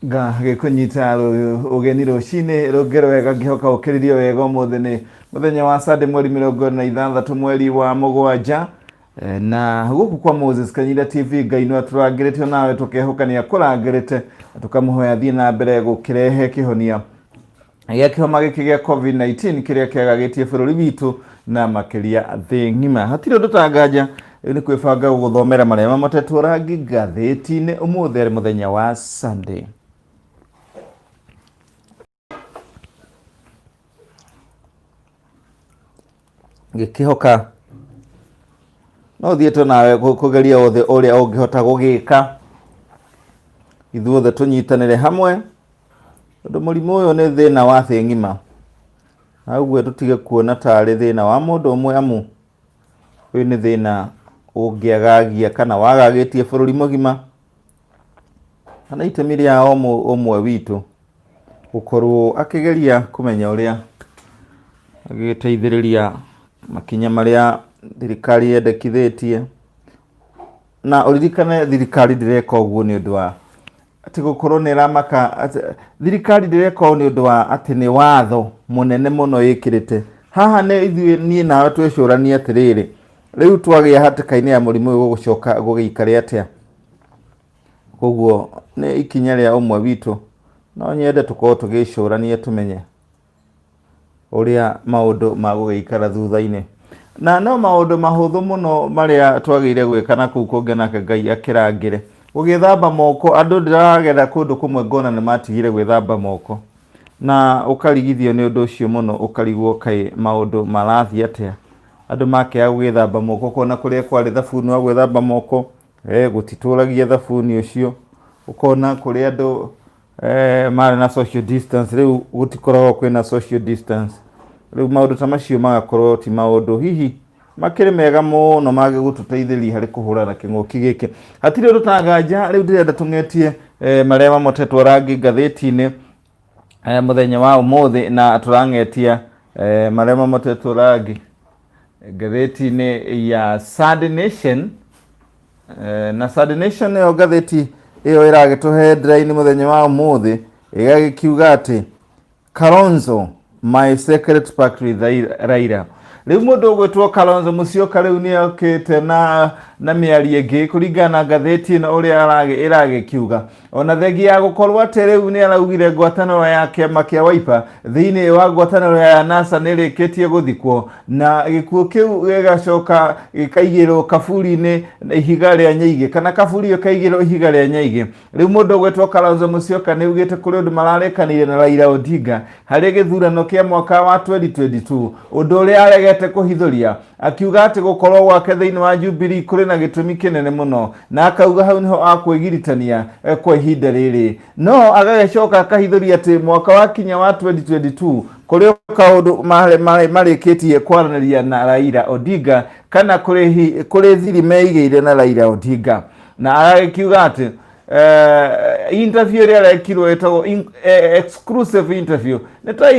gikunyita ugeni rucini rugero wega ngihoka ukiririo wega umuthi ni muthenya wa Sunday mweri 26 mweri wa mugwanja na guku kwa Moses Kanyira TV Ngai no turangirite nawe tukehukania kurangirite tukamuhoya thii na mbere gukirehe kihonia ya kihoma giki gya COVID-19 kiria kiagagitie bururi witu na makiria thi ngima hatire ndutanganja ni kwibanga guthomera marema matetu rangi gatheti-ini umuthi muthenya wa Sunday. Gikihoka no thiete nawe kugeria othe uria ungihota gugika ithuothe tunyitanire hamwe tondu murimu uyu ni thina wa thi ngima agwe tutige kuona tari thina wa mundu umwe amu uyu ni thina ungiagagia kana wagagitie bururi mugima kana itemi ria umwe witu gukorwo akigeria kumenya uria agiteithiriria makinya maria thirikari yendekithitie na uririkane thirikari direka uguo ni undu wa ati gukorwo ni ramaka thirikari direka ni undu wa ati ni watho munene muno yikirite haha ni ithuĩ nie nawe twicurania atiriri riu twagia hatikaini ya murimu uyu gucoka gugikare atia koguo ni ikinya ria umwe witu no nyende tukorwo tugicurania tumenye uria maundu magugikara thutha-ini na no maundu mahuthu muno maria twagire gwikana kuu kungi nake Ngai akirangire ugithamba moko andu ndiragetha kundu kumwe ngona ni matigire gwithamba moko na ukarigithio ni undu ucio muno ukarigwo kai maundu marathia atia andu makiaga gwithamba moko kona kuria kwari thabuni wa gwithamba moko gutituragia thabuni ucio ukona kuria andu mari na social distance riu gutikoragwo kwina social distance riu maundu ta macio magakorwo ti maundu hihi makiri mega muno mage gututeithĩria hari kuhurana king'uki giki hatire rutanganja riu ndirenda tung'etie marema motetwo rangi ngatheti-ini muthenya wa umuthi na turang'etia marema motetwo rangi ngatheti-ini ya Sunday Nation na Sunday Nation yo ngatheti iyo iragituhe headline muthenya wa umuthi igagikiuga ati Kalonzo my secret pact with Raila. Riu mundu ugwitwo Kalonzo Musyoka riu ni okite na miarie ngi kuringana ngatheti ino uria iragikiuga ona thengi ya gukorwo ati riu ni araugire ngwataniro ya kiama kia Wiper thiini wa ngwataniro ya NASA ni rikitie guthikwo na gikuo kiu gigacoka gikaigirwo kaburi-ini ihiga ria nyaige kana kaburi kaigirwo ihiga ria nyaige riu mundu ugwitwo Kalonzo Musyoka ni ugite kuri undu mararekanire na Raila Odinga hari githurano kia mwaka wa 2022 undu uria aregete kuhithuria akiuga ati gukorwo gwake thiini wa Jubilee kuri na gitumi kinene muno na akauga hau niho akwigiritania kwa ihinda riri no agacoka akahithuria ati mwaka wa kinya wa 2022 kuri kaundu marikitie kwaraniria na Raila Odinga kana kuri thiri meigire na Raila Odinga na agakiuga ati interview ria rekirwo etago exclusive interview neta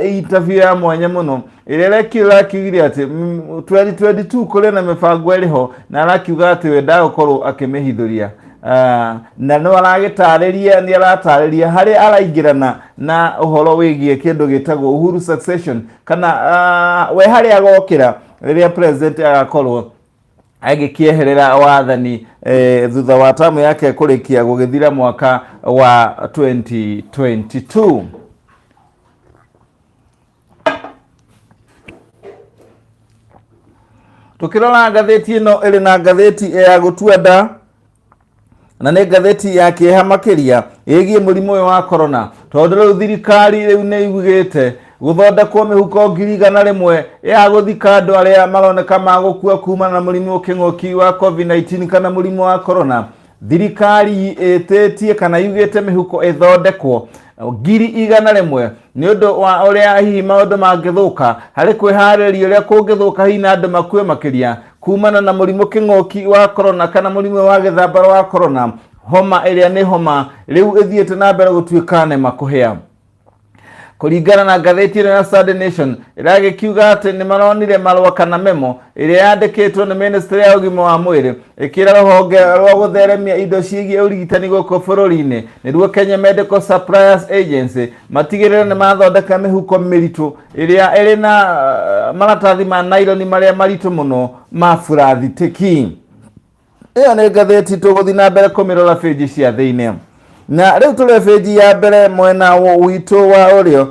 interview ya mwanya muno ire rekirwo akiugire ati 2022 kuri na mibango iriho na arakiuga ati we ndagukorwo akimihithuria na no aragitariria ni aratariria hari araingirana na uhoro wigie kindu gitagwo Uhuru succession kana we hari agokira riria president agakorwo agikieherera wathani thutha wa tamu yake kurikia gugithira mwaka wa 2022 tukirora ngatheti ino iri na ngatheti ya gutuanda na ne ngatheti ya kieha makiria igie murimu wa corona tondu riu thirikari riu ni igugite guthondekwo mihuko 100,000 ya guthika andu aria maroneka magukua kuma na murimu king'uki wa COVID-19 kana murimu wa corona thirikari itetie kana yugite mihuko ithondekwo 100,000 ni undu wa uria hihi maundu mangithuka hari kwihariria uria kungithuka hihi na andu makue makiria kumana na murimu king'uki wa corona kana murimu wa githambaro wa corona homa iria ni homa riu ithiete na mbere gutuikane makuhea Kuringana na ngathĩti ĩno ya Saturday Nation ĩragĩkiuga atĩ nĩ maronire marũa kana memo ĩrĩa yandĩkĩtwo nĩ ministry ya ũgima wa mwĩrĩ ĩkĩra rũhonge rwa gũtheremia indo ciĩgiĩ ũrigitani gũkũ bũrũri-inĩ nĩruo Kenya Medical Suppliers Agency matigĩrĩre nĩ mathondeka mĩhuko mĩritũ ĩrĩa ĩrĩ na maratathi ma naironi marĩa maritũ mũno ma burathitĩki. Ĩyo nĩ ngathĩti tũgũthiĩ na mbere kũmĩrora page cia thĩinĩ. Na rĩu tũrĩ page ya mbere mwena witũ wa ũrĩa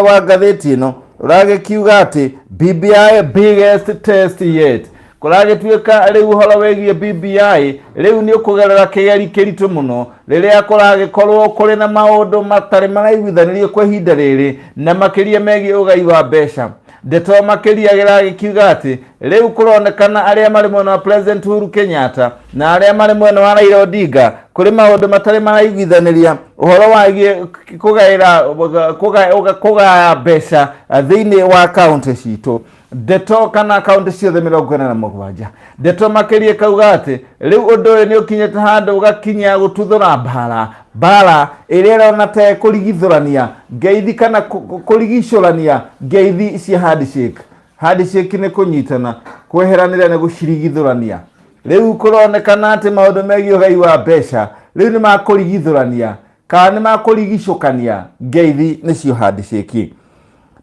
wa ngathĩti ĩno ũragĩkiuga atĩ BBI biggest test yet. Kũragĩtuĩka rĩu ũhoro wĩgiĩ BBI rĩu nĩ ũkũgerera kĩgeri kĩritũ mũno rĩrĩa kũragĩkorwo kũrĩ na maũndũ matarĩ maraiguithanĩrio kwa ihinda rĩrĩ na makĩria megiĩ ũgai wa mbeca. Ndeto makĩria gĩragĩkiuga atĩ rĩu kũronekana arĩa marĩ mwena wa President Uhuru Kenyatta na arĩa marĩ mwena wa Raila Odinga kũrĩ maũndũ matarĩ maraiguithanĩria ũhoro wagiĩ kũgaya mbeca thĩinĩ wa kaunti citũ. Ndeto kana kaunti ciothe 47. Ndeto makĩria kauga atĩ rĩu ũndũ ũyũ nĩ ũkinyĩte handũ ũgakinya gũtuthũra mbara ĩrĩa ĩrona ta kũrigithũrania ngeithi kana kũrigicũrania ngeithi cia handshake. Handshake nĩ kũnyitana, kweheranĩra nĩ gũcirigithũrania. Rĩu kũronekana atĩ maũndũ megiĩ ũgai wa mbeca rĩu nĩ makũrigithũrania kana nĩ makũrigicũkania ngeithi nĩcio handshake.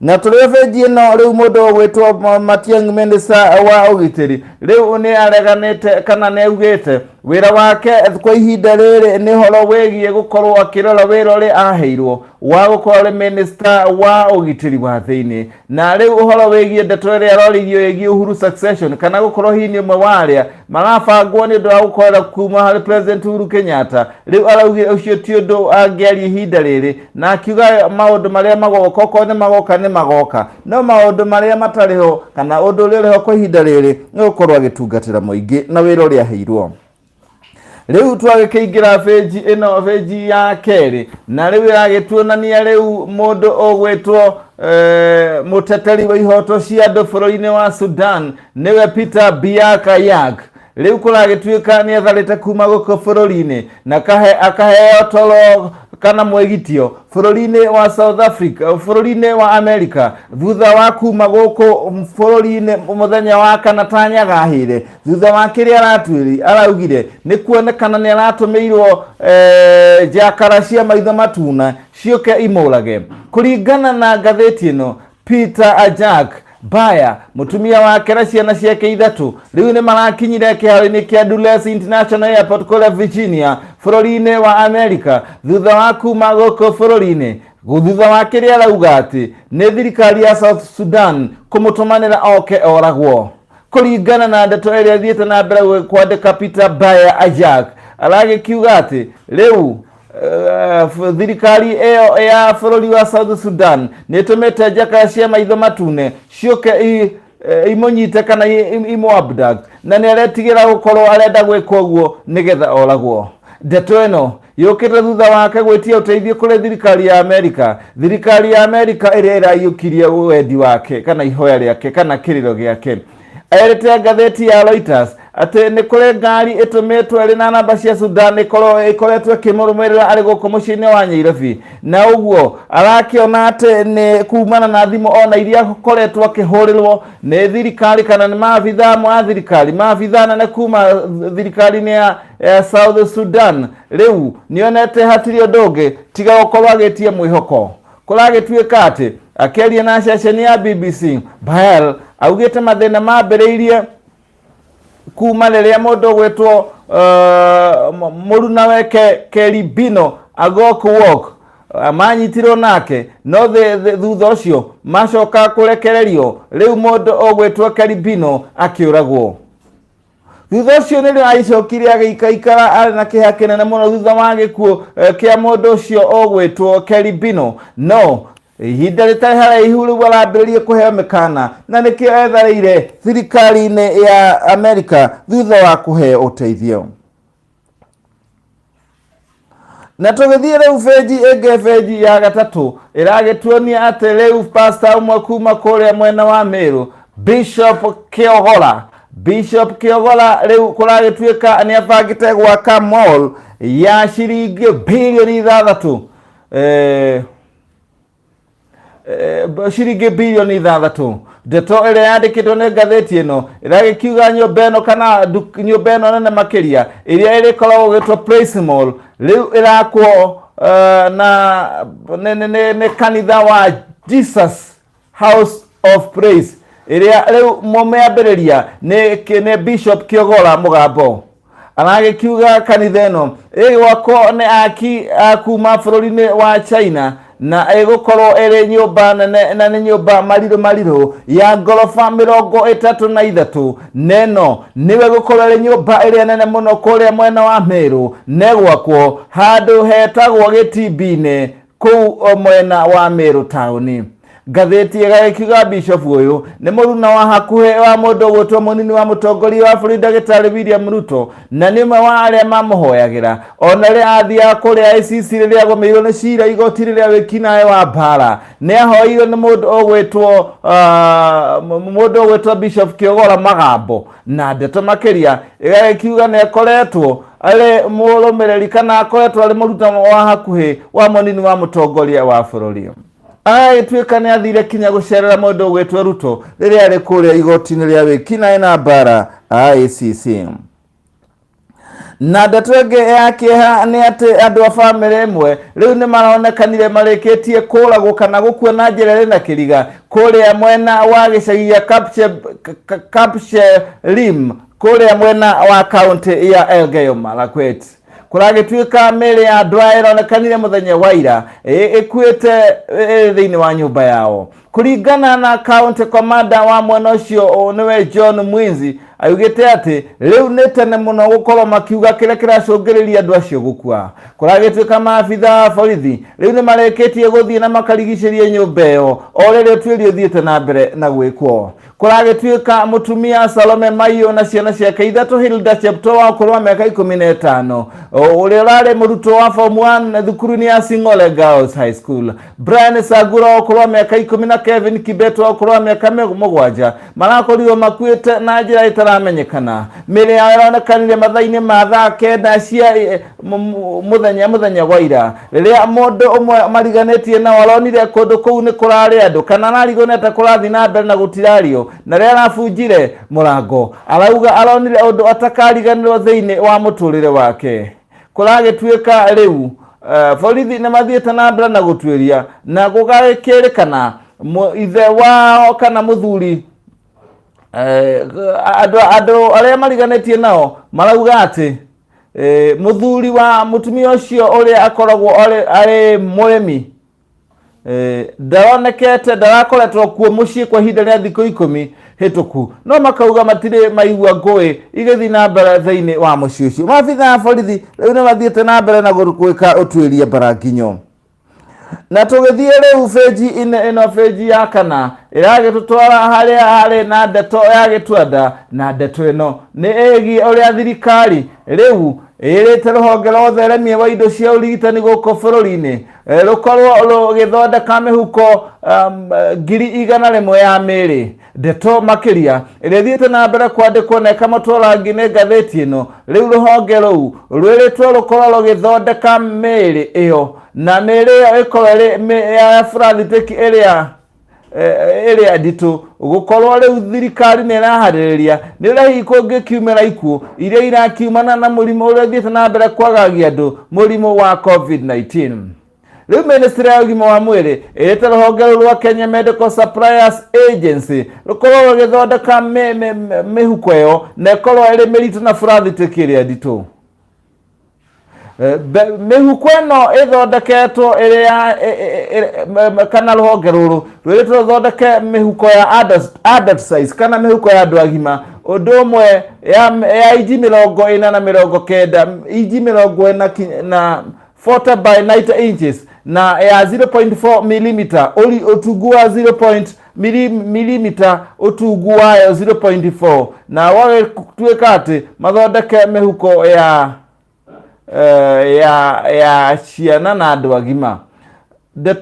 Na tũrĩ page ĩno rĩu mũndũ ũgwĩtwo Matiang'i Minister wa ũgitĩri rĩu nĩ areganĩte kana nĩ augĩte wĩra wake kwa ihinda rĩrĩ nĩ horo wĩgiĩ gũkorwo akĩrora wĩra ũrĩa aheirwo wa gũkorwo arĩ minister wa ũgitĩri wa thĩinĩ. Na rĩu ũhoro wĩgiĩ ndeto ĩrĩa arorithio ĩgiĩ Uhuru succession kana gũkorwo hihi nĩ ũmwe wa arĩa marabangwo nĩ ũndũ wa gũkorera kuma harĩ President Uhuru Kenyatta. Rĩu araugire ũcio ti ũndũ angĩaria ihinda rĩrĩ na akiuga maũndũ marĩa magoka okorwo nĩ magoka no maũndũ marĩa matarĩ ho kana ũndũ ũrĩa ũrĩ ho kwa ihinda rĩrĩ nĩ gũkorwo agĩtungatĩra mũingĩ na wĩra ũrĩa aheirwo. Rĩu twagĩkĩingĩra page ĩno page ya kerĩ na rĩu ĩragĩtuonania rĩu mũndũ ũgwĩtwo mũteteri wa ihoto cia andũ bũrũri-inĩ wa Sudan nĩwe Peter Biak. Rĩu kũragĩtuĩka nĩ etharĩte kuma gũkũ bũrũri-inĩ na akaheo toro kana mwĩgitio bũrũri-inĩ wa South Africa, bũrũri-inĩ wa America thutha wa kuma gũkũ bũrũri-inĩ mũthenya wa kana tanyagahĩre thutha wa kĩrĩa araugire nĩ kuonekana nĩ aratũmĩirwo njakara cia maitho matuna ciũke imũrage. Kũringana na ngathĩti ĩno Peter Ajak Baya mutumia wake na ciana ciake ithatũ rĩu nĩ marakinyire kĩharo-inĩ kĩa Dulles International Airport kũrĩa Virginia bũrũri-inĩ wa America thutha wa kuma gũkũ bũrũri-inĩ thutha wa kĩrĩa arauga atĩ nĩ thirikari ya South Sudan kũmũtũmanĩra oke oragwo. Kũringana na ndeto ĩrĩa thiĩte na mbere kwandĩka Peter Baya Ajak aragĩkiuga atĩ rĩu thirikari ĩyo ya bũrũri wa South Sudan nĩ ĩtũmĩte njakara cia maitho matune ciũke imũnyite kana imũ-abduct na nĩ aretigĩra gũkorwo arenda gwĩka ũguo nĩgetha oragwo. Ndeto ĩno yũkĩte thutha wake gwĩtia ũteithio kũrĩ thirikari ya Amerika, thirikari ya Amerika ĩrĩa ĩraiyũkirie wendi wake kana ihoya rĩake kana kĩrĩro gĩake. Erĩte ngathĩti ya Reuters atĩ nĩ kũrĩ ngari ĩtũmĩtwo ĩrĩ na namba cia Sudan ĩkoretwo ĩkĩmũrũmĩrĩra arĩ gũkũ mũciĩ-inĩ wa Nairobi na ũguo arakĩona atĩ nĩ kumana na thimũ ona iria akoretwo akĩhũrĩrwo nĩ thirikari kana nĩ maabitha ma thirikari maabitha nene kuma thirikari-inĩ ya South Sudan. Rĩu nĩonete hatirĩ ũndũ ũngĩ tiga gũkorwo agĩtia mwĩhoko. Kũragĩtuĩka atĩ akĩaria na ceceni ya BBC Bael augĩte mathĩna mambĩrĩirie kuma rĩrĩa mũndũ gwĩtwo mũruna weke Keribino Agoku Walk manyitirwo nake no thutha ũcio macoka kũrekererio rĩu mũndũ ũgwĩtwo Keribino akĩũragwo. Thutha ũcio nĩrĩo aicokire agĩikaikara arĩ na kĩeha kĩnene mũno thutha wa gĩkuũ kĩa mũndũ ũcio ũgwĩtwo Keribino no ihinda rĩtarĩ haraihu rĩu arambĩrĩrie kũheo mĩkana na nĩkĩo etharĩire thirikari-inĩ ya Amerika thutha wa kũheo ũteithio. Na tũgĩthiĩ rĩu benji ĩngĩ benji ya gatatũ ĩragĩtuonia atĩ rĩu pastor ũmwe kuma kũrĩa mwena wa Meru Bishop Kĩogora rĩu kũragĩtuĩka nĩ abangĩte gwaka mall ya ciringi bilioni 6 ciringi bilioni 6. Ndeto ĩrĩa yandĩkĩtwo nĩ ngathĩti ĩno ĩragĩkiuga nyũmba ĩno kana nyũmba ĩno nene makĩria ĩrĩa ĩrĩkoragwo gĩtwo Praise Mall rĩu ĩrakwo na nĩ kanitha wa Jesus House of Praise ĩrĩa rĩu mũmĩambĩrĩria nĩ Bishop Kĩogora Mũgambo. Aragĩkiuga kanitha ĩno ĩgwakwo nĩ aki kuma bũrũri-inĩ wa China na ĩgũkorwo ĩrĩ nyũmba nene na nĩ nyũmba marirũ ya ngorofa 33 neno nĩwe gũkorwo ĩrĩ nyũmba ĩrĩa nene mũno kũrĩa mwena wa Meru negwakwo handũ hetagwo Gĩtimbi-inĩ kũu mwena wa Meru taũni. Ngathĩti ĩgagĩkiuga Bishop ũyũ nĩ mũruna wa hakuhĩ wa mũndũ ũgwĩtwo mũnini wa mũtongoria wa bũrũri Ndagĩtarĩ William Ruto na nĩmwe wa arĩa mamũhoyagĩra ona rĩrĩa athiaga kũrĩa ICC rĩrĩa agũmĩirwo nĩ cira igoti rĩrĩa wĩkinaĩ wa mbara nĩ ahoirwo nĩ mũndũ ũgwĩtwo Bishop Kĩogora Magambo. Na ndeto makĩria ĩgagĩkiuga nĩ akoretwo arĩ mũrũmĩrĩri kana akoretwo arĩ mũrutani wa hakuhĩ wa mũnini wa mũtongoria wa bũrũri. Agĩtuĩka nĩ athire kinya gũcerera mũndũ ũgwĩtwo Ruto rĩrĩa arĩ kũrĩa igoti-inĩ rĩa wĩkinaĩ na mbara ICC. Na ndeto ĩngĩ ya kĩeha nĩ atĩ andũ a bamĩrĩ ĩmwe rĩu nĩ maronekanire marĩkĩtie kũragwo kana gũkua na njĩra ĩrĩ na kĩriga kũrĩa mwena wa gĩcagi gĩa Kapsherim kũrĩa mwena wa kaunti ya Elgeyo Marakwet. Kũragĩtuĩka mĩrĩ ya andũ aya ĩronekanire mũthenya wa ira ĩkuĩte thĩinĩ wa nyũmba yao. Kũringana na county commander wa mwena ũcio nĩwe John Mwinzi augĩte atĩ rĩu nĩ tene mũno gũkorwo makiuga kĩrĩa kĩracũngĩrĩria andũ acio gũkua. Kũragĩtuĩka maabitha a borithi rĩu nĩ marĩkĩtie gũthiĩ na makarigicĩrie nyũmba ĩyo o rĩrĩa ũtuĩria ũthiĩte na mbere na gwĩkwo. Kũragĩtuĩka mũtumia Salome Maiyo na ciana ciake ithatũ Hilda Cheptoo wa ũkũrũ wa mĩaka 15 ũrĩa ũrarĩ mũrutwo wa form 1 thukuru-inĩ ya Sing'ole Girls High School, Brian Sagura wa ũkũrũ wa mĩaka 10 na Kevin Kibet wa ũkũrũ wa mĩaka 7 marakorirwo makuĩte na njĩra ĩtaramenyekana. Mĩrĩ yao ĩronekanire mathaa-inĩ ma thaa 9 cia mũthenya wa ira rĩrĩa mũndũ ũmwe mariganĩtie nao aronire kũndũ kũu nĩ kũrarĩ andũ kana ararigwo nĩ ta kũrathiĩ na mbere na gũtirario na rĩrĩa arabunjire mũrango arauga aronire ũndũ atakariganĩrwo thĩinĩ wa mũtũrĩre wake. Kũragĩtuĩka rĩu borithi nĩ mathiĩte na mbere na gũtuĩria na gũgagĩkĩrĩkana ithe wao kana mũthuri andũ arĩa mariganĩtie nao marauga atĩ mũthuri wa mũtumia ũcio ũrĩa akoragwo arĩ mũrĩmi ndaronekete ndarakoretwo kuo mũciĩ kwa ihinda rĩa thikũ 10 hĩtũku no makauga matirĩ maigua ngũĩ igĩthiĩ na mbere thĩinĩ wa mũciĩ ũcio. Maabitha a borithi rĩu nĩ mathiĩte na mbere na gwĩka ũtuĩria mbaranginyo. Na tũgĩthiĩ rĩu bĩnji ĩno bĩnji ya kana ĩragĩtũtwara harĩa harĩ na ndeto ya gĩtwenda na ndeto ĩno nĩ ĩgiĩ ũrĩa thirikari rĩu ĩrĩte rũhonge rwa ũtheremia wa indo cia ũrigitani gũkũ bũrũri-inĩ rũkorwo rũgĩthondeka mĩhuko 100,000 ya mĩrĩ. Ndeto makĩria ĩrĩa thiĩte na mbere kwandĩkwo na ĩkamũtwarangi nĩ ngathĩti ĩno rĩu rũhonge rũu rwĩrĩtwo rũkorwo rũgĩthondeka mĩrĩ ĩyo na mĩrĩ ĩyo ĩkorwo ĩrĩ ya burathitĩki ĩrĩa nditũ gũkorwo rĩu thirikari nĩ ĩraharĩrĩria nĩũrĩa hihi kũngĩkiumĩra ikuũ iria irakiumana na mũrimũ ũrĩa thiĩte na mbere kwagagia andũ mũrimũ wa COVID-19. Rĩu ministry ya ũgima wa mwĩrĩ ĩrĩte rũhonge rũu rwa Kenya Medical Suppliers Agency rũkorwo rũgĩthondeka mĩhuko ĩyo na ĩkorwo ĩrĩ mĩritũ na burathitĩki ĩrĩa nditũ. Mihuko ĩno ĩthondeketwo ĩrĩa kana rũhonge rũrũ rwĩrĩtwo rũthondeke mihuko ya adult size kana mihuko ya andũ agima ũndũ ũmwe ya inji 40 inji 40 na 40 by 90 inches na ya 0.4 mm ũtungu wa 0 mm ũtungu wayo 0.4 na wagĩtuĩka atĩ mathondeke mihuko ya ciana na andũ agima. The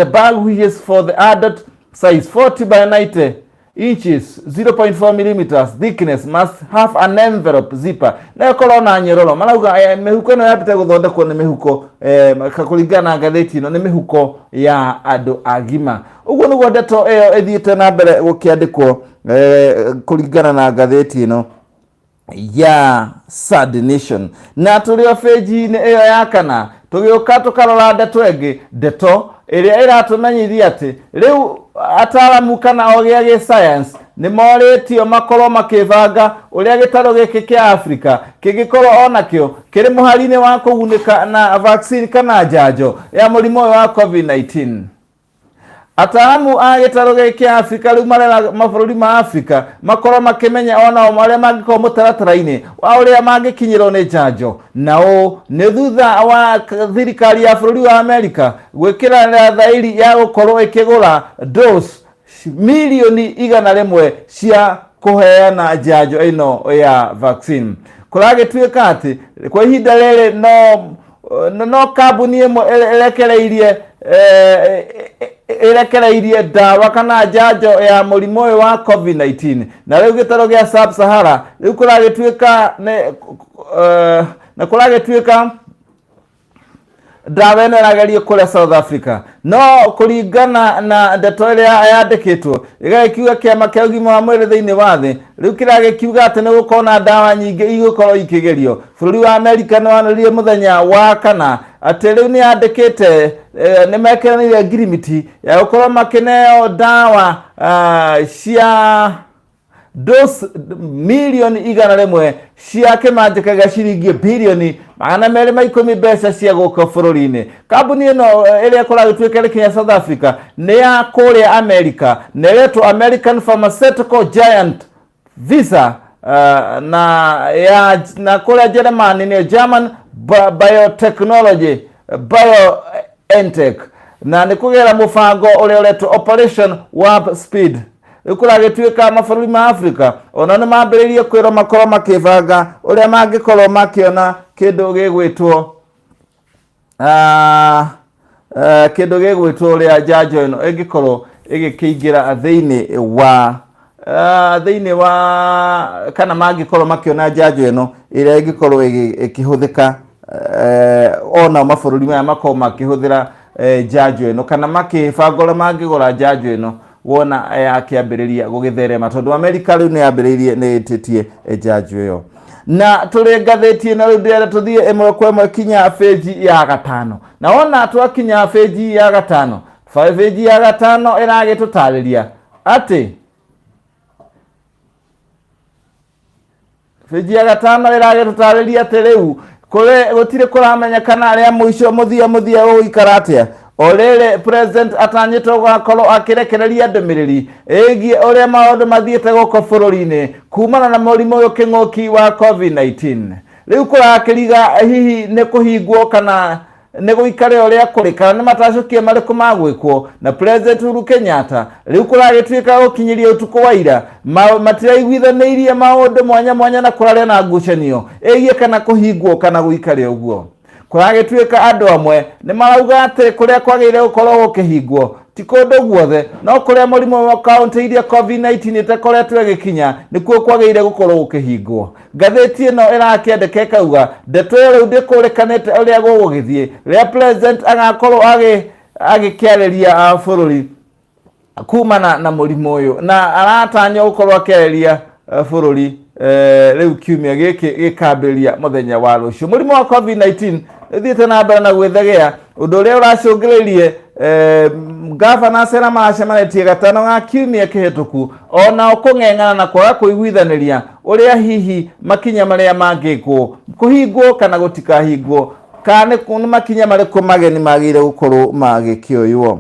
bag which is for the adult size 40 by 90 inches 0.4 millimeters thickness must have an envelope zipper na ikorwo na nyororo marauga mihuko ino yapite guthondekwo ni mihuko kakuringana na ngatheti ino ni mihuko ya andu agima uguo niguo ndeto iyo ithiite na mbere gukiandikwo kuringana na ngatheti ino ya Sad Nation na tulio feji-ini iyo ya kana tugiuka tukarora ndeto ingi ndeto iria iratumenyithia ati riu ataramu kana ogia science ni moritio makorwo makivanga uria gitaro giki kia Africa kigikorwo onakio kiri muharine wa kugunika na vaccine kana njanjo ya murimo wa COVID-19. Ataramu a gitaro giki kia Africa riu marera mabũrũri ma Africa makorwo makimenya ona maria mangikorwo mutaratara-ini wa uria mangikinyirwo ni njanjo nao ni thutha wa thirikari ya bũrũri wa America gwikira thairi ya gukorwo ikigura dose milioni 100 cia kuheana njanjo ino ya vaccine. Kuragituika ati kwa ihinda riri no kambuni imwe irekereirie dawa kana njanjo ya murimo wa COVID-19 na riu gitaro gia Sub-Sahara riu kuragituika na kuragituika dawa ino iragerio kuria South Africa no kuringana na ndeto iria yandikitwo igakiuga kiama kia ugima wa mwiri thiini wa thi riu kiragikiuga ati ni gukorwo na dawa nyingi igukorwo ikigerio. Bũrũri wa America ni wanoririe muthenya wa kana ati riu ni yandikite ni mekiranire ngirimiti ya gukorwo makineo dawa cia dose milioni 100 cia kimanjika gĩa ciringi bilioni 210 mbeca cia guka bũrũri-ini. Kambuni ino iria kuragituika ri kinya South Africa ni ya kuria America neretwo American Pharmaceutical Giant Visa na kuria Germany ni German Biotechnology BioNTech na ni kugera mubango uria uretwo Operation Warp Speed. Ikuragituika mabũrũri ma Africa ona ni mambiririe kwirwo makorwo makivanga uria mangikorwo makiona kindu gigwitwo uria njanjo ino ingikorwo igikiingira thiini wa kana mangikorwo makiona njanjo ino iria ingikorwo ikihuthika ona mabũrũri maya makorwo makihuthira njanjo ino kana makibanga uria mangigura njanjo ino wona yakiambiriria gugitherema tondu America riu ni yambiririe ni ititie njanjo iyo na tuli ngatheti na riu ndira tuthie imwe kwa imwe kinya feji ya gatano na wona twakinya feji ya gatano feji ya gatano iragitutariria ati feji ya gatano iragitutariria ati riu gutire kuramenyekana aria muico muthia uikaratia orere president atanyitwo gwakorwo akirekereria ndumiriri egie uria maundu mathiete guko bũrũri-ini kumana na mũrimũ uyu king'ũki wa COVID-19. Riu kurakiriga hihi ni kuhingwo kana ni guikare uria kuri kana ni matacukie mariku magwikwo na president Uhuru Kenyatta. Riu kuragituika gukinyiria utuku wa ira matiraiguithaniirie maundu mwanya na kuraria na ngucanio egie kana kuhingwo kana guikare uguo. Kuragituika andu amwe ni marauga ati kuria kwagire gukorwo gukihingwo ti kundu guothe no kuria murimo wa kaunti iria COVID-19 itakoretwo igikinya nikuo kwagire gukorwo gukihingwo. Ngatheti ino irakiandika kauga ndeto iyo riu ndikurikanite uria gugithie ria president agakorwo agikiareria bũrũri kumana na murimo uyu na aratanya gukorwo akiareria bũrũri riu kiumia giki gikambiria muthenya wa rucio. Murimo wa COVID-19 thiete na mbere na gwithegea undu uria uracungiririe gavana Sera macemanĩtie gatano ga kiumia kihituku ona kung'eng'ana na kwaga kuiguithaniria uria hihi makinya maria mangikwo kuhingwo kana gutikahingwo kana ni makinya mariku mageni magire gukorwo magikioywo.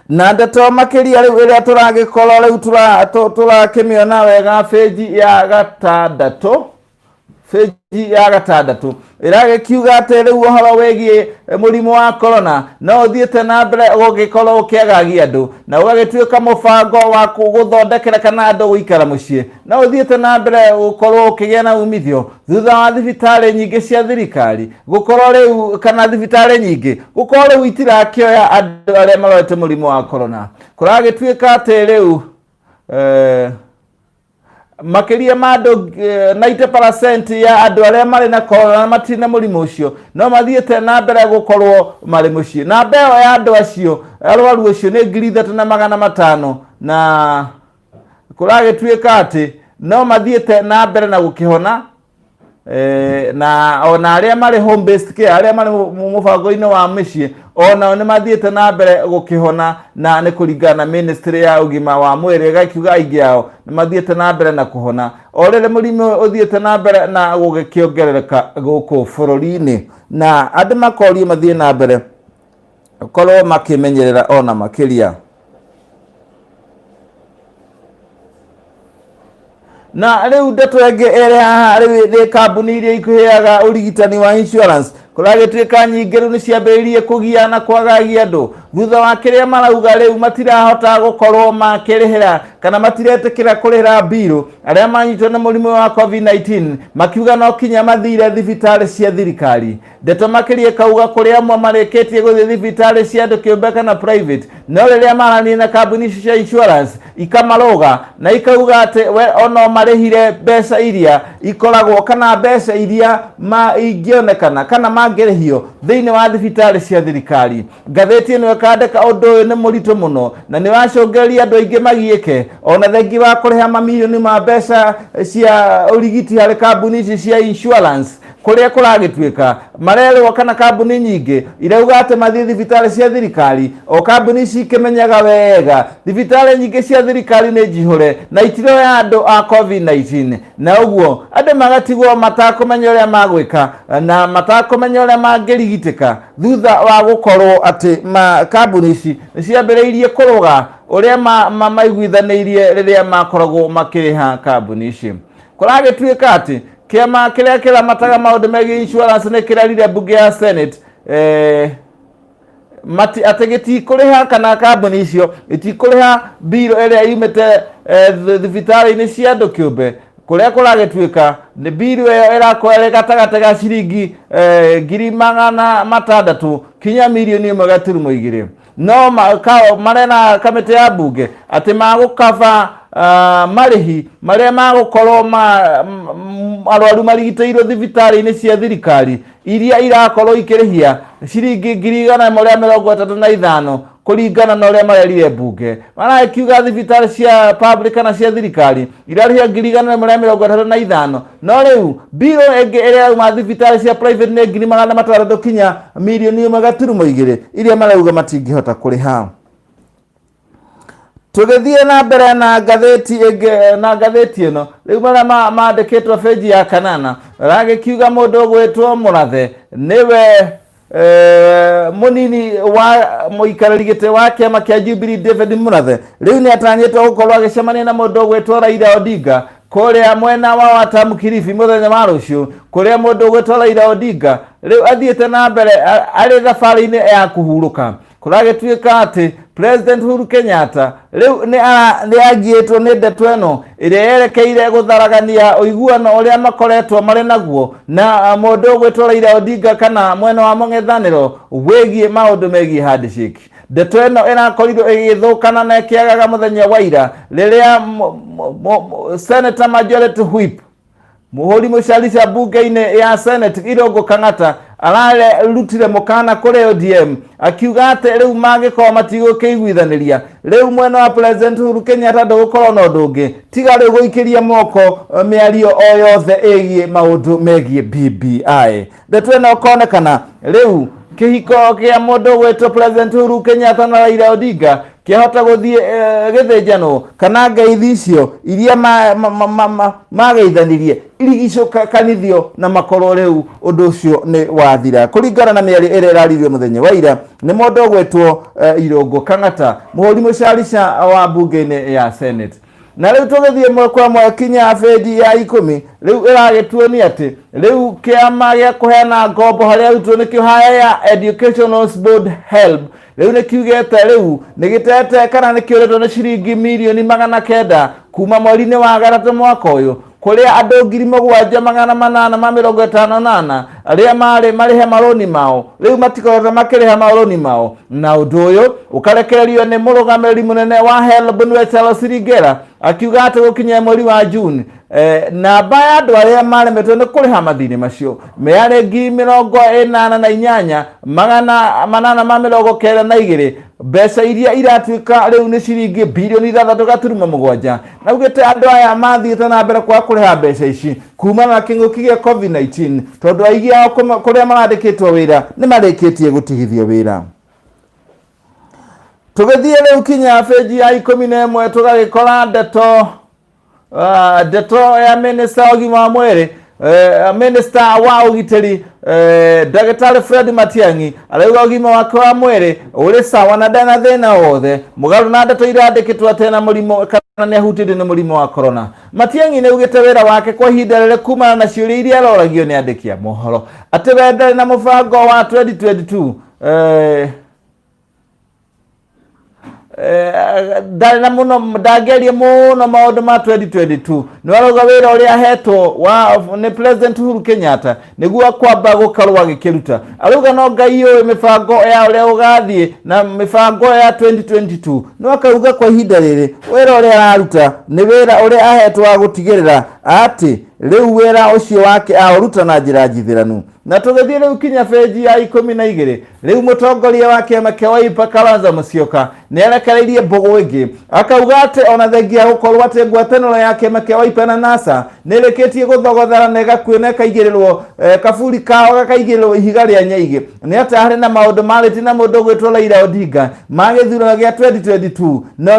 Na ndeto makiria riu iria turagikorwo riu turakimiona wega feji ya gatandatu feji ya gatandatu irage kiuga atere uhoro wegie murimo wa corona no uthiete na mbere gugikorwo ukiagagia andu na ugagituika mubango wa guthondekera kana andu guikara mucii no uthiete na mbere gukorwo ukigia na umithio thutha wa thibitari nyingi cia thirikari gukorwo riu kana thibitari nyingi gukorwo riu itirakioya andu aria marorete murimo wa corona kuragituika ati riu makiria mando 90% ya andu aria mari na corona matiri na murimu ucio no mathiete na mbere gukorwo mari mucii na mbeo ya andu acio arwaru ucio ni 3,500 na kuragituika ati no mathiete na mbere na gukihona na ona aria mari home based care aria mari mubango-ini wa micii ona ni mathiete na mbere gukihona na ni kuringana ministry ya ugima wa mwiri gakiuga aingi ao ni mathiete na mbere na kuhona orere murimo uthiete na mbere na gugikiongerereka guku bururi-ini na andu makorie mathie na mbere korwo makimenyerera ona makiria na riu ndeto enge ere haha riu kambuni iria ikuheaga urigitani wa insurance kuragituika nyingi riu ni ciambiririe kugia na kwagagia andu thutha wa kiria marauga riu matirahota gukorwo makirihira kana matiretikira kurihira biru aria manyitwo na murimu wa COVID-19 makiuga no kinya mathire thibitari cia thirikari ndeto makirie kauga kuria amwe mareketie guthie thibitari cia andu kiumbe kana private no riria marani na kambuni cia insurance ikamaroga na ikauga ati we ono marihire mbeca iria ikoragwo kana mbeca iria ingionekana kana mangerehio thiini wa thibitari cia thirikari ngatheti ino ikandika undu uyu ni murito muno na ni wacongereria andu aingi magiike ona thengi wa kuriha mamilioni ma mbeca cia urigiti hari kambuni ici cia insurance kuria kuragituika marerwo kana kambuni nyingi irauga ati mathie thibitari cia thirikari o kambuni ici ikimenyaga wega thibitari nyingi cia thirikari ni njihure na itiroya andu a COVID-19 na uguo andu magatigwo matakumenya uria magwika na matakumenya uria mangirigitika thutha wa gukorwo ati kambuni ici ciambiriirie kuruga uria maiguithaniirie riria makoragwo makiriha kambuni ici kuragituika ati kiama kiria kiramataga maundu megie insurance ni kirarire bunge ya Senate mati ategeti kuriha kana kambuni icio itikuriha biro iria yumite thibitari-ini cia andu kiumbe kuria kuragituika ni biro iyo irakwere gatagate ga ciringi 600,000 kinya milioni 1.2 no marena kamite ya bunge ati magukava marihi maria magukorwo arwaru marigiteirwo thibitari-ini cia thirikari iria irakorwo ikirihia ciringi 135 kuringana na uria marerire bunge marakiuga thibitari cia public kana cia thirikari irarihia 135 no riu biro enge iria uma thibitari cia private ni 600,000 kinya milioni 1.2 iria marauga matingihota kuriha tugithie na mbere na ngatheti ino riu maria mandikitwo feji ya kanana ragikiuga mundu ugwitwo Murathe niwe munini wa muikarari gite wa kiama kia Jubilee David Murathe riu ni atanyitwo gukorwo agicemania na mundu ugwitwo Raila Odinga kuria mwena wa Watamu Kilifi muthenya wa rucio kuria mundu ugwitwo Raila Odinga riu athiete na mbere ari thabari-ini ya kuhuruka kuragituika ati President Uhuru Kenyatta riu ni agietwo ni ndeto ino iria yerekeire gutharagania uiguano uria makoretwo mari naguo na mundu ugwitwo Raila Odinga kana mwena wa mung'ethaniro wegie maundu megie handshake ndeto ino irakorirwo igithukana na ikiagaga muthenya wa ira riria Senator Majority Whip muhuri mucarica bunge-ini ya Senate Irungu Kang'ata ararutire mukana kuri ODM akiuga ati riu magikorwo matigukiguithaniria riu mwena wa President Uhuru Kenyatta ndugukorwo na undu ungi tiga riu guikiria moko miario o yothe igie maundu megie BBI ndeto ino konekana riu kihiko kia mundu gwetwo President Uhuru Kenyatta na Raila Odinga kihota guthie githinjano kana ngeithi icio iria mageithanirie irigicokanithio na makorwo riu undu ucio ni wathira kuringana na miario iria iraririo muthenya wa ira ni mundu gwetwo Irungu Kang'ata muhuri mucarica wa bunge-ini ya Senate na riu tugithie mwe kwa mwe kinya feji ya 10 riu iragituo ni ati riu kiama gia kuheana ngombo haria arutwo ni Kihaya Educational Board Help riu ni kiugete riu ni gitete kana ni kioretwo ni ciringi milioni 900 kuma mweri-ini wa gatatu mwaka uyu kuria andu 7,858 aria marihe maroni mao riu matikoretwo makiriha maroni mao na undu uyu ukarekererio ni murugamiriri munene wa HELB niwe Charles Rigera akiuga ati gukinya mweri wa June namba ya andu aria maremetwo ni kuriha mathini macio meare 88,892 mbeca iria iratuika riu ni ciringi bilioni 3.7 na ugite andu aya mathiite na mbere kwa kuriha mbeca ici kuma na kinguki gia COVID-19 tondu aigi ao kuria marandikitwo wira ni marikitie gutigithio wira. Tugithie riu kinya feji ya 11 tugagikora ndeto ya minister ogima wa mwiri minister wa ugiteri Dagitari Fred Matiang'i arauga ogima wake wa mwiri uri sawa na ndana thina wothe mugaru na ndeto irandikitwo atena murimo kana ni ahutire ni murimo wa corona. Matiang'i ni ugite wira wake kwa ihinda rire kumana na ciuria iria aroragio ni andiki a mohoro ati we ndari na mubango wa 2022 ndari na muno ndagerie muno maundu ma 2022 ni waroga wira uria ahetwo wa ni President Uhuru Kenyatta niguo kwamba gukarwa gikiruta aruga no ngai uyu mibango ya uria ugathie na mibango ya 2022 no akaruga kwa ihinda riri wira uria araruta ni wira uria ahetwo wa gutigirira ati riu wira ucio wake aruta na njira njithiranu. Na tugithie riu kinya feji ya 12 riu mutongoria wa kiama kia Wiper Kalonzo Musyoka ni arekereirie mbugu ingi akauga ati ona thengia gukorwo ati ngwataniro ya kiama kia Wiper na NASA nirikitie guthogothera na igakuona kaigirirwo kaburi kao gakaigirirwo ihiga ria nyaigi ni ati hari na maundu mariti na mundu gwitwo Raila Odinga magithurano gia 2022 na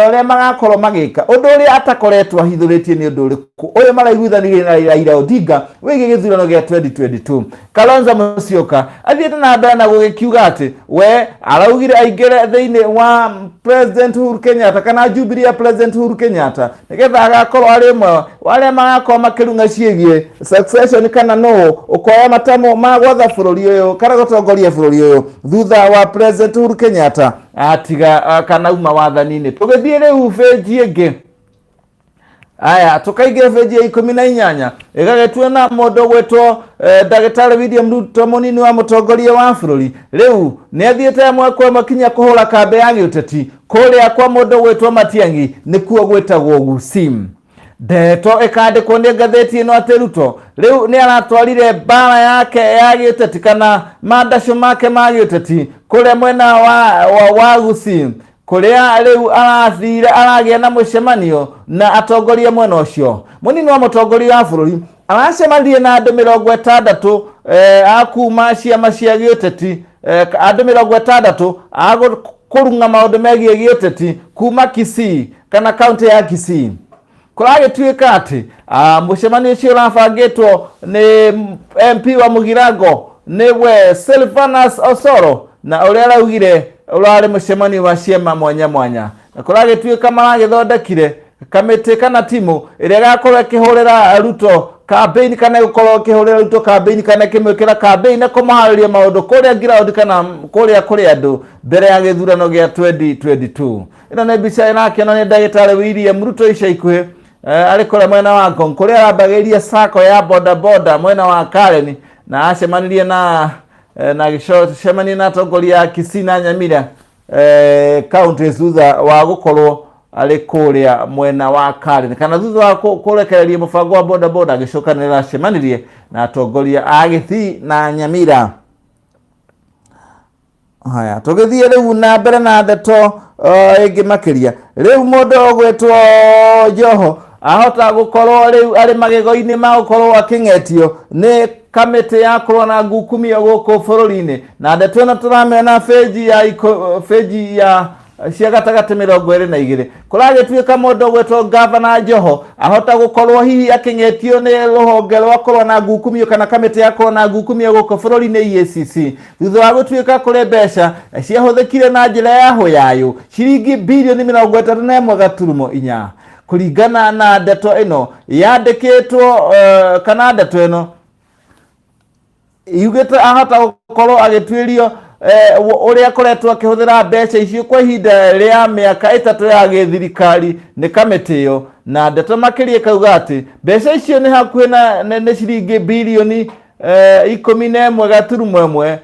uria magakorwo magika undu uria atakoretwo ahithuritie ni undu uriku uyu maraiguithanirie na Raila Odinga wigi githurano gia 2022. Kalonzo Musyoka athiete na ndana gugikiuga ati we araugire aingire thiini wa President Uhuru Kenyatta kana Jubilee ya President Uhuru Kenyatta nigetha agakorwo ari mwe wale magakorwo makirunga ciegie succession kana no ukoya matamo ma gwatha bururi uyu kana gutongoria bururi uyu thutha wa President Uhuru Kenyatta atiga kana uma wathani-ini. Tugithie riu feji ingi aya tukaigira feji ya 18 igagetwe na mundu gwetwo Dagitari William Ruto munini wa mutongoria wa bururi riu ni athiete mwako makinya kuhura kambe ya giuteti kuria kwa mundu gwetwo Matiang'i nikuo gwetagwo Gusim. Ndeto ikandikwo ni ngatheti ino ati Ruto riu ni aratwarire bara yake ya giuteti kana mandasho make ma giuteti kuria mwena wa Gusim kuria riu arathire aragia na mucemanio na atongoria mwena ucio. Munini wa mutongoria wa bururi aracemanirie na andu 60 akuma ciama cia giuteti andu 60 akurunga maundu megie giuteti kuma Kisii kana kaunti ya Kisii. Kuragituika ati mucemanio ucio urabangitwo ni MP wa Mugirango niwe Sylvanus Osoro na uria araugire urari mucemanio wa ciema mwanya mwanya na kuragituika maragithondekire kamiti kana timu iria gakorwo ikihurira Ruto campaign kana gukorwo ikihurira Ruto campaign kana kimwikira campaign na kumahariria maundu kuria ground kana kuria andu mbere ya githurano gia 2022. Ino ni bica inakeno ni Dagitari William Ruto ica ikuhi ari kuria mwena wa Ngong kuria arambagiriria sako ya boda mwena wa Karen na acemanirie na gicemani na atongoria ya Kisii na Nyamira county thutha wa gukorwo ari kuria mwena wa Karen kana thutha wa kurekereria mubango wa boda agicokanira acemanirie na atongoria a Kisii na Nyamira. Haya tugithie riu na mbere na ndeto ingi makiria riu mundu ogwetwo Joho ahota gukorwo riu ari magego-ini ma gukorwo aking'etio ni kamiti ya kurona Gukumia guku bururi-ini na ndeto ino turamena feji ya cia gatagati 22 kuragituika mundu gwetwo Governor Joho ahota gukorwo hihi akingetio ni ruhonge rwa korona Gukumio kana kamiti ya korona Gukumio guko bururi-ini EACC thutha wa gutuika kuri mbeca ciahuthikire na njira ya hoyayo ciringi bilioni 31.4 kuringana na ndeto ino yandikitwo kana ndeto ino yugite ahota gukorwo agitwirio uria akoretwo akihuthira mbeca icio kwa ihinda ria miaka 3 ya githirikari ni kamiti iyo na ndeto makiria kauga ati mbeca icio ni hakuhi na ciringi bilioni 11.1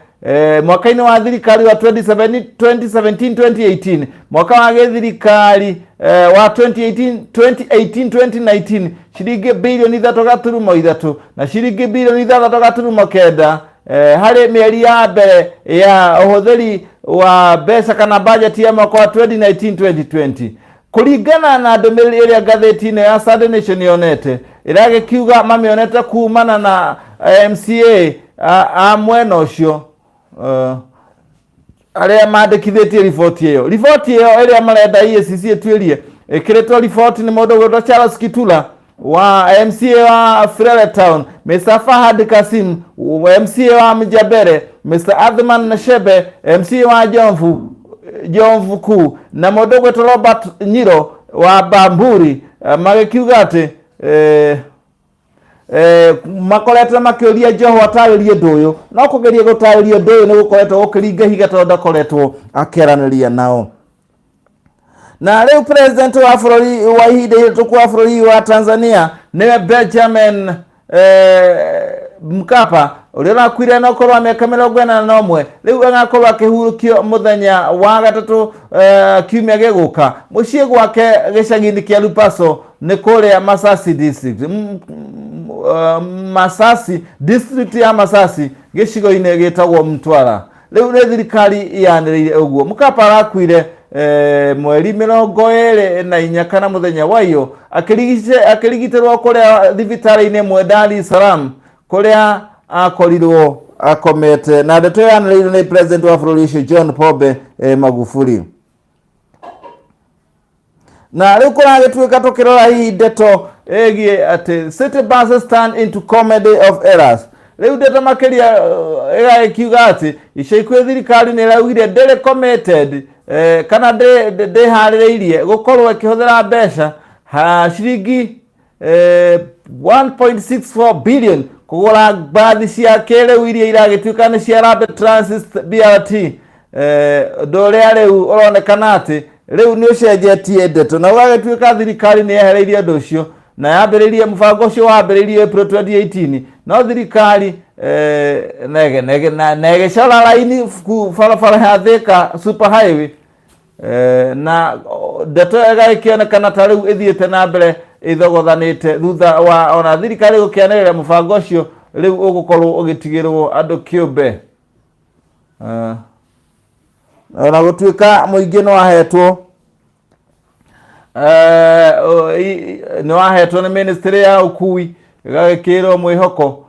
mwaka-ini wa thirikari wa 2017-2018 mwaka wa githirikari wa 2018-2019 ciringi bilioni 3.3 na ciringi bilioni 3.9 hari mieri ya mbere ya uhuthiri wa mbeca kana budget ya mwaka wa 2019-2020 kuringana na ndumiriri iria ngatheti-ini ya Sunday Nation yonete iragikiuga mamionete kumana na MCA a mwena ucio aria mandikithitie riboti iyo iria marenda EACC etwirie ikiritwo riboti ni mundu gwetwo Charles Kitula wa MCA wa Freletown, Mr. Fahad Kasim MCA wa Mjabere, Mr. Adhman Nashebe MCA wa Jomvu Kuu na mundu gwetwo Robert Nyiro wa Bamburi magikiuga ati makoretwo makiuria Joho ataririe nduyu no kugeria gutariria nduyu ni gukoretwo gukiringa higa tondu akoretwo akiraniria nao. Na leo president wa bururi wa ihinda ihituku wa bururi wa Tanzania niwe Benjamin Mkapa uria nakwire no korwa miaka 41 riu agakorwo akihurukio muthenya wa gatatu kiumia giguka mucii gwake gicagi-ini kia Lupaso ni kuria Masasi district Masasi district ya Masasi gicigo-ini gitagwo Mtwara. Riu ni thirikari yaniriire uguo. Mkapa arakwire mweri 24 kana muthenya wayo akirigitirwo kuria thibitari-ini mwe Dar es Salaam kuria akorirwo akomete na ndeto yaniriire ni president wa bururi ucio John Pombe Magufuli. Na riu kuragituika tukirora hii ndeto egie ati city buses turn into comedy of errors. Riu ndeto makiria igakiuga ati icaikwe thirikari ni raugire ndere committed kana de haririirie gukorwo ikihuthira mbeca ciringi 1.64 billion kugura mbathi cia kiriu iria iragituika ni cia Rapid Transit BRT nduria riu uronekana ati riu ni ucenjetie ndeto na ugagituika thirikari ni yehereirie undu ucio na yambiririe mubango ucio wambiririe April 2018 no thirikari nege cora laini barabara ya Thika super highway na ndeto igakionekana ta riu ithiite na mbere ithogothanite thutha wa ona thirikari gukianirira mubango ucio riu ugukorwo ugitigirwo andu kiumbe ona gutuika muingi no ahetwo ni wahetwo ni ministry ya ukui igagikirwo Mihuko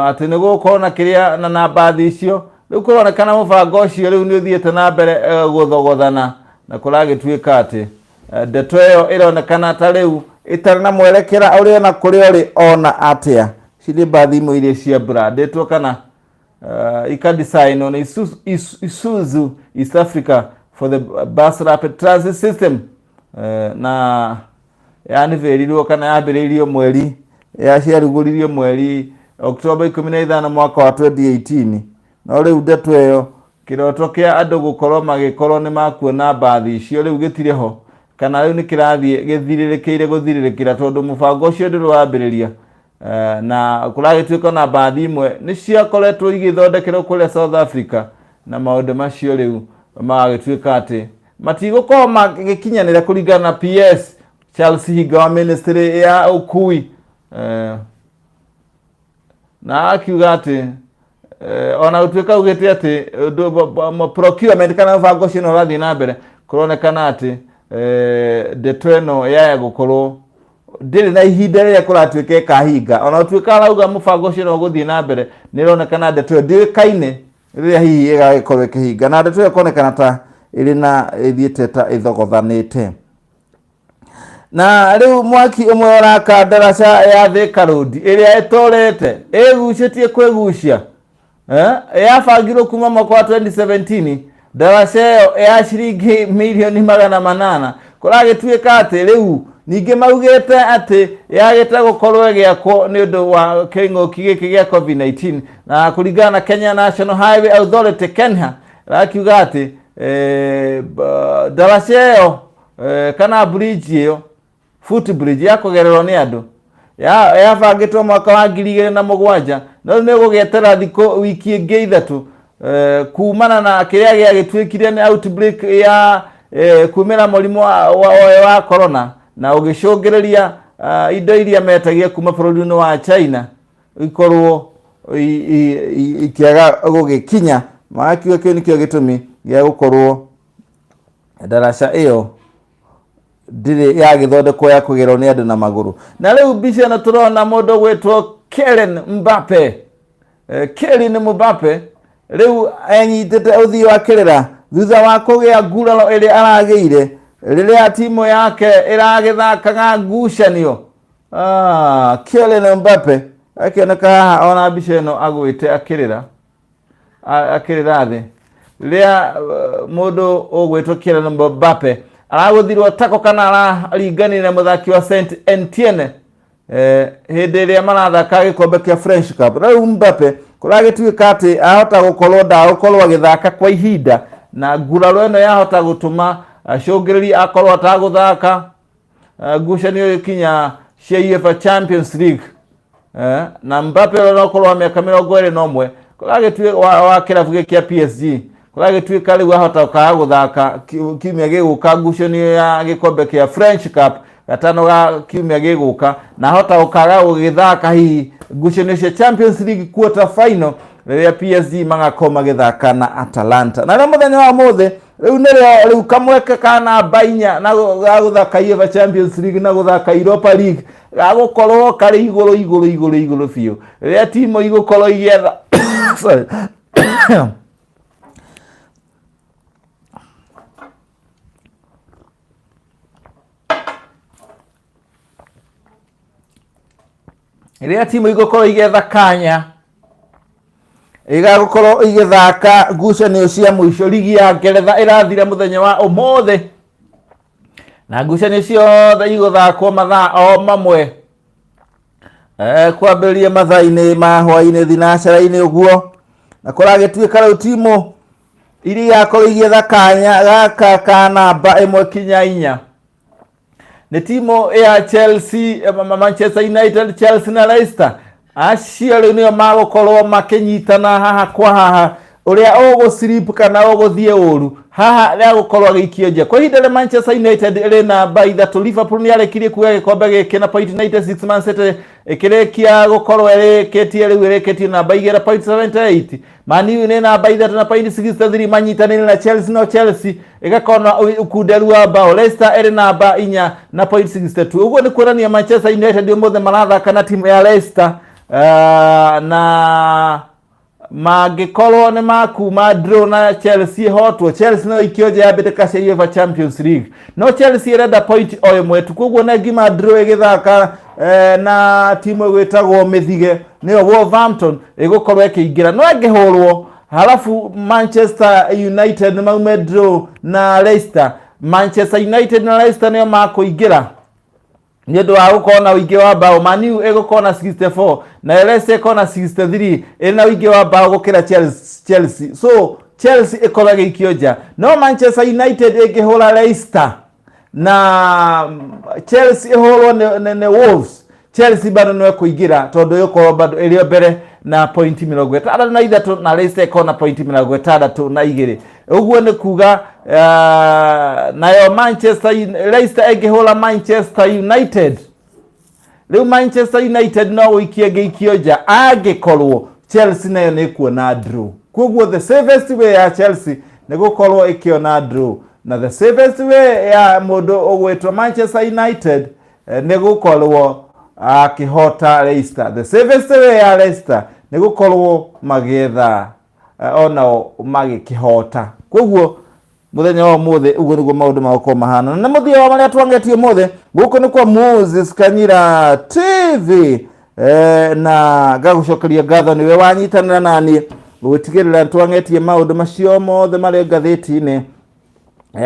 ati ni gukorwo na kiria na mbathi icio riu kuronekana mubango ucio riu ni uthiite na mbere guthogothana na kuragituika ati ndeto iyo ironekana ta riu itari na mwerekera uria na kuria uri ona atia ciri mbathi imwe iria cia brandetwo kana ikadesign on Isuzu East Africa for the bus rapid transit system na yaniverirwo kana yambiriirio mweri yaciaruguririo mweri October 15 mwaka wa 2018 no riu ndeto iyo kiroto kia andu gukorwo magikorwo ni makuona mbathi icio riu gitiriho kana riu ni kirathie githiririkiire guthirirekira tondu mubango ucio ndiri wambiriria na kuragituika na mbathi imwe ni ciakoretwo igithondekerwo kuria South Africa na maundu macio riu magituika ati matigukorwo magikinyanira kuringana na PS Charles Higa wa ministry ya ukui na akiuga ati ona utuika ugete ati procurement kana mubango ucio no rathi na mbere kuronekana ati ndeto ino ya gukorwo ndiri na ihinda ria kuratuika kahinga ona utuika arauga mubango ucio no guthii na mbere ni ronekana ndeto ndikaine riria hihi igagikorwo ikihinga na ndeto ikonekana ta iri na ithieteta ithogothanite. Na riu mwaki umwe uraka ndaraca ya Thika Road iria itorete igucitie kwigucia yabangirwo kuma mwaka wa 2017 ndaraca iyo ya ciringi milioni 800 kuragituika ati riu ningi maugite ati yagite gukorwo giakwo ni undu wa king'uki giki gia COVID-19 na kuringana na Kenya National Highway Authority Kenya rakiuga ati ndaraca iyo kana bridge iyo footbridge ya kugererwo ni andu yabangitwo mwaka wa 2007 no ni gugetera thiko wiki ingi ithatu kumana na kiria gia gitwikire ni outbreak ya kumira murimu wa corona na ugicungireria indo iria metagia kuma bururi-ini wa China ikorwo ikiaga gugikinya makiuga kio nikio gitumi gia gukorwo ndaraca iyo ndiri ya githondekwo ya kugerwo ni andu na maguru. Na riu mbica na turona mundu gwetwo Kylian Mbappe. Kylian Mbappe riu anyitete uthii wa kirira thutha wa kugia nguraro iria arageire riria timu yake iragithakaga ngucanio. Kylian Mbappe akioneka haha ona mbica ino agwite akirira thi riria mundu ugwetwo Kylian Mbappe araguthirwo tako kana araringanire muthaki wa Saint Etienne hindi iria marathaka gikombe kia French Cup. Riu Mbappe kuragituika ati ahota gukorwo ndagukorwo agithaka kwa ihinda na nguraro ino yahota gutuma acungiriri akorwo ataguthaka ngucanio ikinya cia UEFA Champions League na Mbappe no korwo wa miaka 21 kuragituika wa kirabu kia PSG kuragituika riu ahota ka guthaka kiumia giguka ngucanio ya gikombe kia French Cup gatano ga kiumia giguka na ahota ukaga gugithaka hihi ngucanio cia Champions League quarter final riria PSG magakoma githaka na Atalanta. Na riu muthenya wa muthi riu kamweke kana bainya na guthaka UEFA Champions League na guthaka Europa League gagukorwo kari iguru biu riria timu igukorwo igetha sorry riria timu igukorwo igetha kanya igagukorwo igithaka ngucanio cia mwisho. Ligi ya Ngeretha irathira muthenya wa umuthi na ngucanio ciothe iguthakwo mathaa o mamwe kwambĩrĩria mathaa-inĩ ma hwaĩ-inĩ thinacara-inĩ ũguo na kũragĩtuĩka rĩu timu iria igakorwo igĩetha kanya gaka ka namba 1-4 nĩ timu ya Chelsea, Manchester United, Chelsea na Leicester. Acio rĩu nĩo magũkorwo makĩnyitana haha kwa haha uria ũgũslip kana ũgũthiĩ ũru haha rĩa gũkorwo agĩikio nja. Kwa ihinda rĩa Manchester United ĩrĩ namba 3, Liverpool nĩarekirie kuoya gĩkombe gĩkĩ na point 96, Man City ĩkĩrĩkia gũkorwo ĩrĩkĩtie rĩu ĩrĩkĩtie namba 2 na point 78, Man U nĩ namba 3 na point 63 manyitanĩire na Chelsea, no Chelsea ĩgakorwo ukunderu wa bao. Leicester ĩrĩ namba 4 na point 62. Ũguo nĩ kuonania Manchester United ũmũthĩ marathaka na timu ya Leicester na magikorwo ni makuma draw na Chelsea hotwo. Chelsea no ikioja yambĩtĩka cia UEFA Champions League, no Chelsea ĩrenda point o ĩmwe tu, koguo na ngima draw ĩgĩthaka na timu ĩgwĩtagwo Mĩthige nĩyo Wolverhampton ĩgũkorwo ĩkĩingĩra. No ĩngĩhũrwo halafu Manchester United maume draw na Leicester, Manchester United na Leicester nĩyo makũingĩra nĩ ũndũ wa gũkorwo na ũingĩ wa bao. Man U ĩgũkorwo na 64 na Leicester ĩkorwo na 63 ĩna ũingĩ wa bao gũkĩra Chelsea. So Chelsea ĩkorwo ĩgĩikio nja, no Manchester United ĩngĩhũra Leicester na Chelsea ĩhũrwo nĩ Wolves, Chelsea bado no ĩkũingĩra tondũ ĩkorwo bado ĩrĩ mbere na point 63 na Leicester ĩkorwo na point 62. Ũguo nĩ kuga nayo Leicester ĩngĩhũra Manchester United, rĩu Manchester United no gũikio nja angĩkorwo Chelsea nayo nĩ kuona draw. Koguo the safest way ya Chelsea nĩ gũkorwo ĩkĩona draw, na the safest way ya mũndũ ũgwĩtwo Manchester United nĩ gũkorwo akĩhota Leicester. The safest way ya Leicester nĩ gũkorwo magĩetha onao magĩkĩhota. Koguo muthenya wa muthe uguo niguo maundu magoko mahana na muthia wa maria twangetie muthe guko ni kwa Moses Kanyira TV na gagucokeria ngatho niwe wanyitanira nani gutigirira twangetie maundu macio mothe mari ngatheti-ini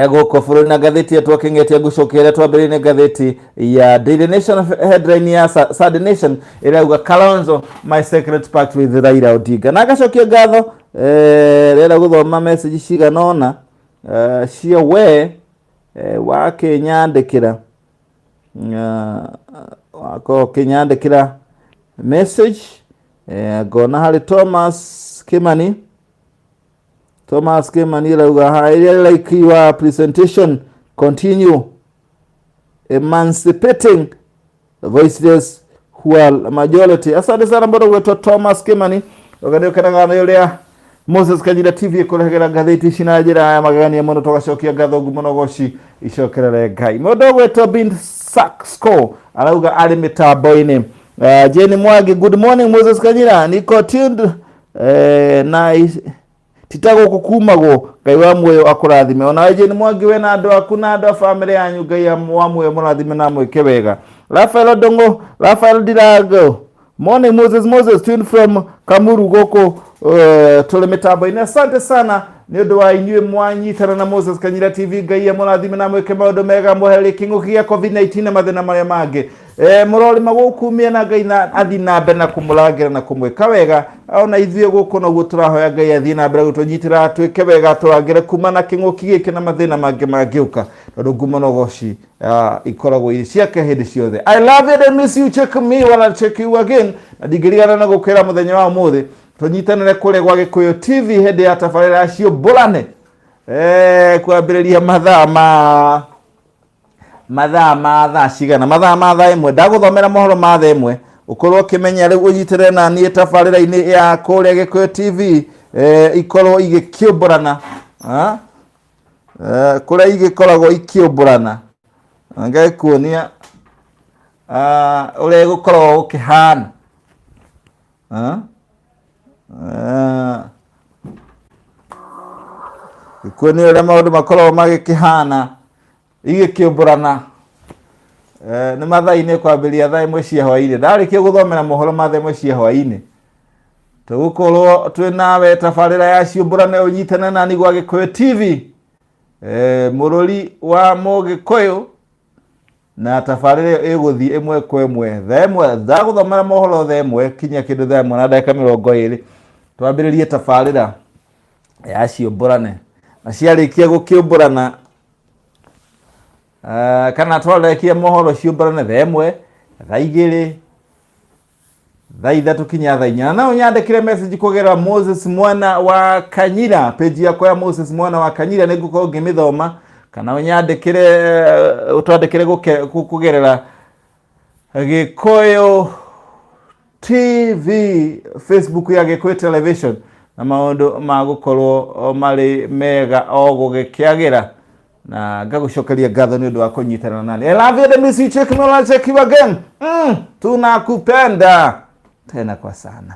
guko bururi na ngatheti ya twakingetie gucokeria twambirire ngatheti ya Daily Nation headline ya Saturday Nation irauga Kalonzo my secret pact with Raila Odinga na gacokia ngatho rera guthoma message ciganona cia we wa kinyandikira wako kinyandikira message gona hari Thomas Kimani rauga I like your presentation, continue emancipating voiceless who are majority. Asante sana mbona wetu Thomas Kimani ugadio kana yuria Moses Kanyira TV kuregera gatheti cinajira ya magani ya mono togacokia ngatho ngumono goci icokerere Ngai mundu wetu bin Saxco arauga ari mitambo-ini Jeni Mwangi good morning Moses Kanyira niko tuned na titago kukumago Ngai wa muoyo akurathime ona Jeni Mwangi we na andu aku na andu family yanyu Ngai wa muoyo murathime na mwike wega Rafael Dirago morning Moses tuned from Kamuru goko tole mitambo-ini asante sana ni undu wa inyue mwanyitana na Moses Kanyira TV Ngai murathime na mwike maundu mega muheri kinguki ya COVID-19 na mathina maria mangi murori magukumia na Ngai na athi na mbere na kumuragira na kumwika wega ona ithie guko no guturahoya Ngai athi na mbere gutunyitira twike wega turangire kuma na kinguki giki na mathina mangi mangiuka tondu ngumono goci ikoragwo iri ciake hindi ciothe I love it and miss you check me while I check you again na ndigiriana na gukira muthenya wa umuthi tunyitanire kure gwa Gikuyu TV hindi ya tabarira acio burane kwambiriria mathaa cigana mathaa imwe ndaguthomera mohoro mathaa imwe ukorwo kimenya riu unyitire na nie tabarira-ini ya kuria Gikuyu TV ikorwo igikiumburana kuria igikoragwo ikiumburana Ngai kuonia uria gukoragwo ukihana kuonia uria maundu makoragwo magikihana igikiumburana ni mathaa-ini kwambiria thaa imwe cia hwaini ndarikia guthomera mohoro mathaa imwe cia hwaini tugukorwo twi nawe tabarira ya ciumburane unyitane nani gwa Gikuyu TV mururi wa Mugikuyu na tabarira iguthi imwe kwa imwe thaa imwe ndaguthomera mohoro thaa imwe kinya kindu thaa imwe na ndagika 20 twambiririe tabarira ya ciumburane na ciarikia gukiumburana kana twarekia mohoro ciumburane thaa imwe thaa igiri thaa ithatu kinya thaa inya na unyandikire message kugerera Moses Mwana wa Kanyira page yakwa ya Moses Mwana wa Kanyira nigukorwo ngimithoma kana unyandikire utwandikire kugerera Gikuyu TV Facebook ya Gikuyu Television na maundu magukorwo mari mega o gugikiagira na ngagucokeria ngatho ni undu wa kunyitana nani I love you the music check me check you again tunakupenda tena kwa sana.